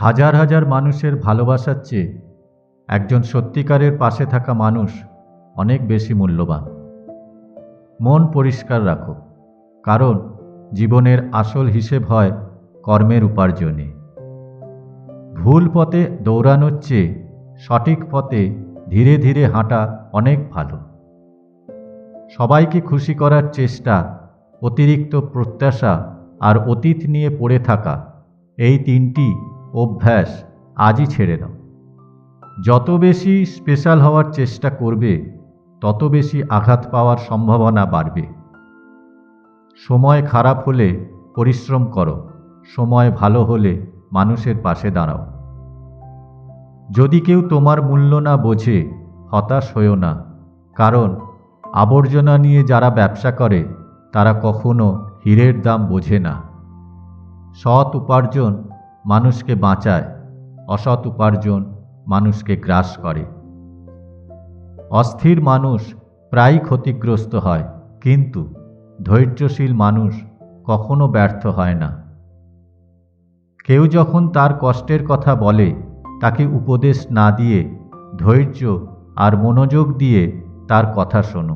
হাজার হাজার মানুষের ভালোবাসার চেয়ে একজন সত্যিকারের পাশে থাকা মানুষ অনেক বেশি মূল্যবান। মন পরিষ্কার রাখো, কারণ জীবনের আসল হিসেব হয় কর্মের উপার্জনে। ভুল পথে দৌড়ানোর চেয়ে সঠিক পথে ধীরে ধীরে হাঁটা অনেক ভালো। সবাইকে খুশি করার চেষ্টা, অতিরিক্ত প্রত্যাশা আর অতীত নিয়ে পড়ে থাকা, এই তিনটি অভ্যাস আজই ছেড়ে দাও। যত বেশি স্পেশাল হওয়ার চেষ্টা করবে, তত বেশি আঘাত পাওয়ার সম্ভাবনা বাড়বে। সময় খারাপ হলে পরিশ্রম করো, সময় ভালো হলে মানুষের পাশে দাঁড়াও। যদি কেউ তোমার মূল্য না বোঝে, হতাশ হয়ো না, কারণ আবর্জনা নিয়ে যারা ব্যবসা করে তারা কখনো হীরের দাম বোঝে না। সৎ উপার্জন মানুষকে বাঁচায়, অসৎ উপার্জন মানুষকে গ্রাস করে। অস্থির মানুষ প্রায়ই ক্ষতিগ্রস্ত হয়, কিন্তু ধৈর্যশীল মানুষ কখনো ব্যর্থ হয় না। কেউ যখন তার কষ্টের কথা বলে, তাকে উপদেশ না দিয়ে ধৈর্য আর মনোযোগ দিয়ে তার কথা শোনো।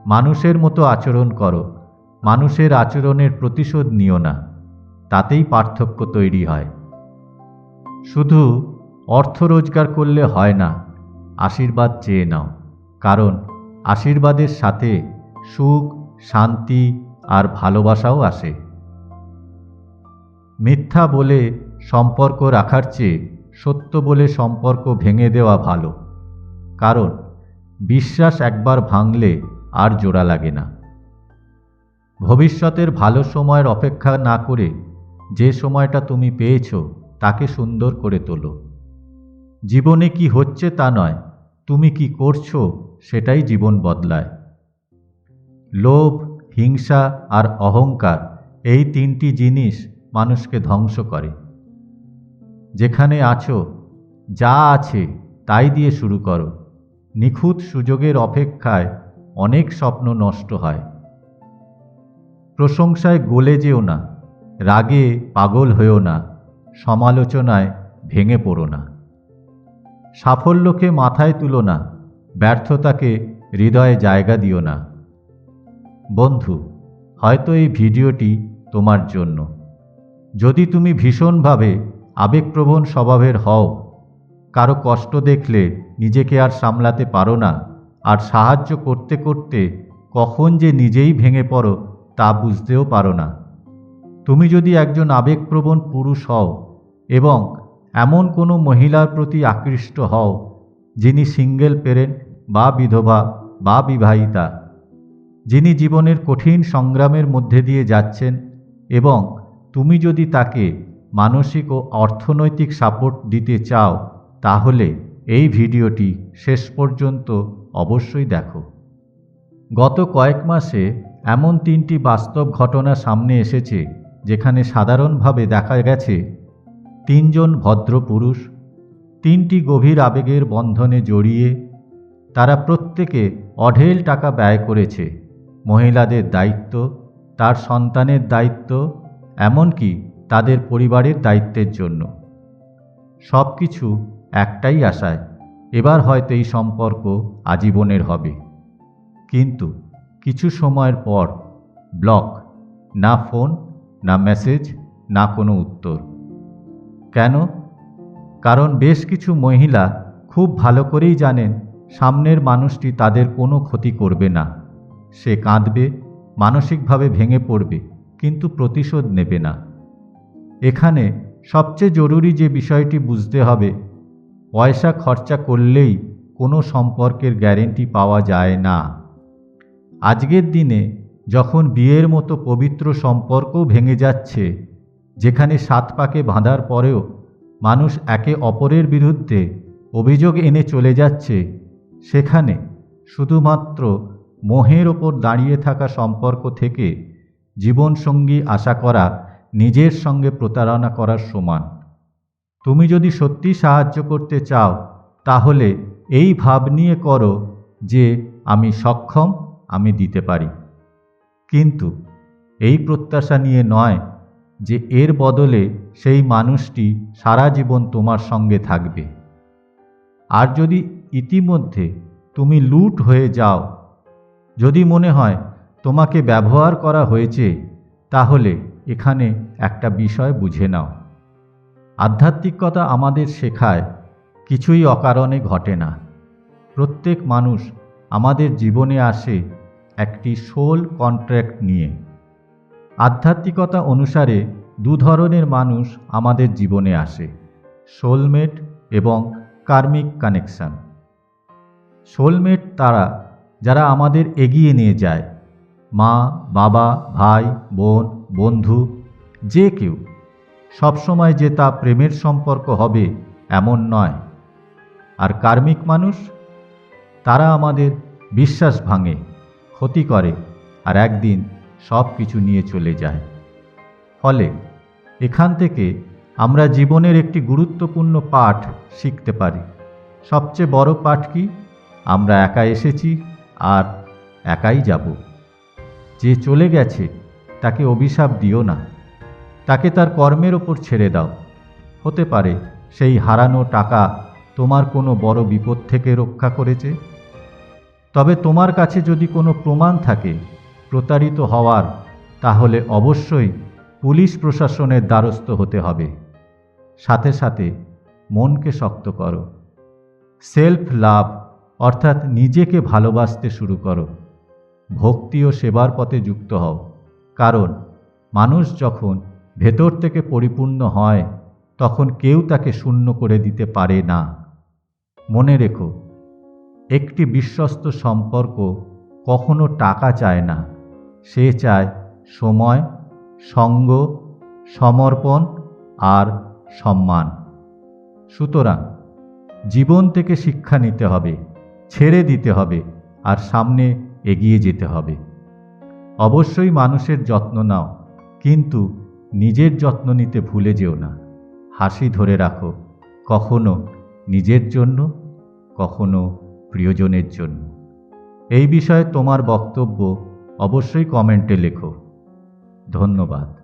মানুষের মতো আচরণ করো, মানুষের আচরণের প্রতিশোধ নিও না, তাতেই পার্থক্য তৈরি হয়। শুধু অর্থ রোজগার করলে হয় না, আশীর্বাদ চেয়ে নাও, কারণ আশীর্বাদের সাথে সুখ, শান্তি আর ভালোবাসাও আসে। মিথ্যা বলে সম্পর্ক রাখার চেয়ে সত্য বলে সম্পর্ক ভেঙে দেওয়া ভালো, কারণ বিশ্বাস একবার ভাঙলে আর জোড়া লাগে না। ভবিষ্যতের ভালো সময়ের অপেক্ষা না করে যে সময়টা তুমি পেয়েছো তাকে সুন্দর করে তোলো। জীবনে কি হচ্ছে তা নয়, তুমি কি করছো সেটাই জীবন বদলায়। লোভ, হিংসা আর অহংকার, এই তিনটি জিনিস মানুষকে ধ্বংস করে। যেখানে আছো, যা আছে তাই দিয়ে শুরু করো। নিখুঁত সুযোগের অপেক্ষায় অনেক স্বপ্ন নষ্ট হয়। প্রশংসায় গলে যেও না, রাগে পাগল হয়েও না, সমালোচনায় ভেঙে পড়ো না। সাফল্যকে মাথায় তুলো না, ব্যর্থতাকে হৃদয়ে জায়গা দিও না। বন্ধু, হয়তো এই ভিডিওটি তোমার জন্য। যদি তুমি ভীষণভাবে আবেগপ্রবণ স্বভাবের হও, কারো কষ্ট দেখলে নিজেকে আর সামলাতে পারো না, আর সাহায্য করতে করতে কখন যে নিজেই ভেঙে পড়ো তা বুঝতেও পারো না। তুমি যদি একজন আবেগপ্রবণ পুরুষ হও এবং এমন কোনো মহিলার প্রতি আকৃষ্ট হও যিনি সিঙ্গেল প্যারেন্ট বা বিধবা বা বিবাহিতা, যিনি জীবনের কঠিন সংগ্রামের মধ্যে দিয়ে যাচ্ছেন, এবং তুমি যদি তাকে মানসিক ও অর্থনৈতিক সাপোর্ট দিতে চাও, তাহলে এই ভিডিওটি শেষ পর্যন্ত অবশ্যই দেখো। গত কয়েক মাসে এমন 3টি বাস্তব ঘটনা সামনে এসেছে যেখানে সাধারণভাবে দেখা গেছে 3 জন ভদ্র পুরুষ 3টি গভীর আবেগের বন্ধনে জড়িয়ে তারা প্রত্যেকে অঢেল টাকা ব্যয় করেছে। মহিলাদের দায়িত্ব, তার সন্তানের দায়িত্ব, এমনকি তাদের পরিবারের দায়িত্বের জন্য। সব কিছু একটাই আশায়, এবার হয়তো এই সম্পর্ক আজীবনের হবে। কিন্তু কিছু সময়ের পর ব্লক, না ফোন, না মেসেজ, না কোনো উত্তর। কেন? কারণ বেশ কিছু মহিলা খুব ভালো করেই জানেন সামনের মানুষটি তাদের কোনো ক্ষতি করবে না। সে কাঁদবে, মানসিকভাবে ভেঙে পড়বে, কিন্তু প্রতিশোধ নেবে না। এখানে সবচেয়ে জরুরি যে বিষয়টি বুঝতে হবে, পয়সা খরচা করলেই কোনো সম্পর্কের গ্যারেন্টি পাওয়া যায় না। আজকের দিনে যখন বিয়ের মতো পবিত্র সম্পর্কও ভেঙে যাচ্ছে, যেখানে 7 পাকে বাঁধার পরেও মানুষ একে অপরের বিরুদ্ধে অভিযোগ এনে চলে যাচ্ছে, সেখানে শুধুমাত্র মোহের ওপর দাঁড়িয়ে থাকা সম্পর্ক থেকে জীবনসঙ্গী আশা করা নিজের সঙ্গে প্রতারণা করার সমান। তুমি যদি সত্যি সাহায্য করতে চাও, তাহলে এই ভাব নিয়ে করো যে আমি সক্ষম, আমি দিতে পারি। কিন্তু এই প্রত্যাশা নিয়ে নয় যে এর বদলে সেই মানুষটি সারা জীবন তোমার সঙ্গে থাকবে। আর যদি ইতিমধ্যে তুমি লুট হয়ে যাও, যদি মনে হয় তোমাকে ব্যবহার করা হয়েছে, তাহলে এখানে একটা বিষয় বুঝে নাও। আধ্যাত্মিকতা আমাদের শেখায় কিছুই অকারণে ঘটে না। প্রত্যেক মানুষ আমাদের জীবনে আসে একটি সোল কন্ট্রাক্ট নিয়ে। আধ্যাত্মিকতা অনুসারে দু ধরনের মানুষ আমাদের জীবনে আসে, সোলমেট এবং কার্মিক কানেকশন। সোলমেট তারা যারা আমাদের এগিয়ে নিয়ে যায়, মা, বাবা, ভাই, বোন, বন্ধু, যে কেউ। সবসময় যে তা প্রেমের সম্পর্ক হবে এমন নয়। আর কার্মিক মানুষ, তারা আমাদের বিশ্বাস ভাঙে, ক্ষতি করে, আর একদিন সব কিছু নিয়ে চলে যায়। ফলে এখান থেকে আমরা জীবনের একটি গুরুত্বপূর্ণ পাঠ শিখতে পারি। সবচেয়ে বড় পাঠ কি? আমরা একা এসেছি আর একাই যাব। যে চলে গেছে তাকে অভিশাপ দিও না, তাকে তার কর্মের ওপর ছেড়ে দাও। হতে পারে সেই হারানো টাকা তোমার কোনো বড় বিপদ থেকে রক্ষা করেছে। তবে তোমার কাছে যদি কোনো প্রমাণ থাকে প্রতারিত হওয়ার, তাহলে অবশ্যই পুলিশ প্রশাসনের দ্বারস্থ হতে হবে। সাথে সাথে মনকে শক্ত করো। সেলফ লাভ অর্থাৎ নিজেকে ভালোবাসতে শুরু করো। ভক্তি ও সেবার পথে যুক্ত হও। কারণ মানুষ যখন ভেতর থেকে পরিপূর্ণ হয়, তখন কেউ তাকে শূন্য করে দিতে পারে না। মনে রেখো, একটি বিশ্বস্ত সম্পর্ক কখনো টাকা চায় না, সে চায় সময়, সঙ্গ, সমর্পণ আর সম্মান। সুতরাং জীবন থেকে শিক্ষা নিতে হবে, ছেড়ে দিতে হবে, আর সামনে এগিয়ে যেতে হবে। অবশ্যই মানুষের যত্ন নাও, কিন্তু নিজের যত্ন নিতে ভুলে যেও না। হাসি ধরে রাখো, কখনো নিজের জন্য, কখনো প্রিয়জনের জন্য। এই বিষয়ে তোমার বক্তব্য অবশ্যই কমেন্টে লেখো। ধন্যবাদ।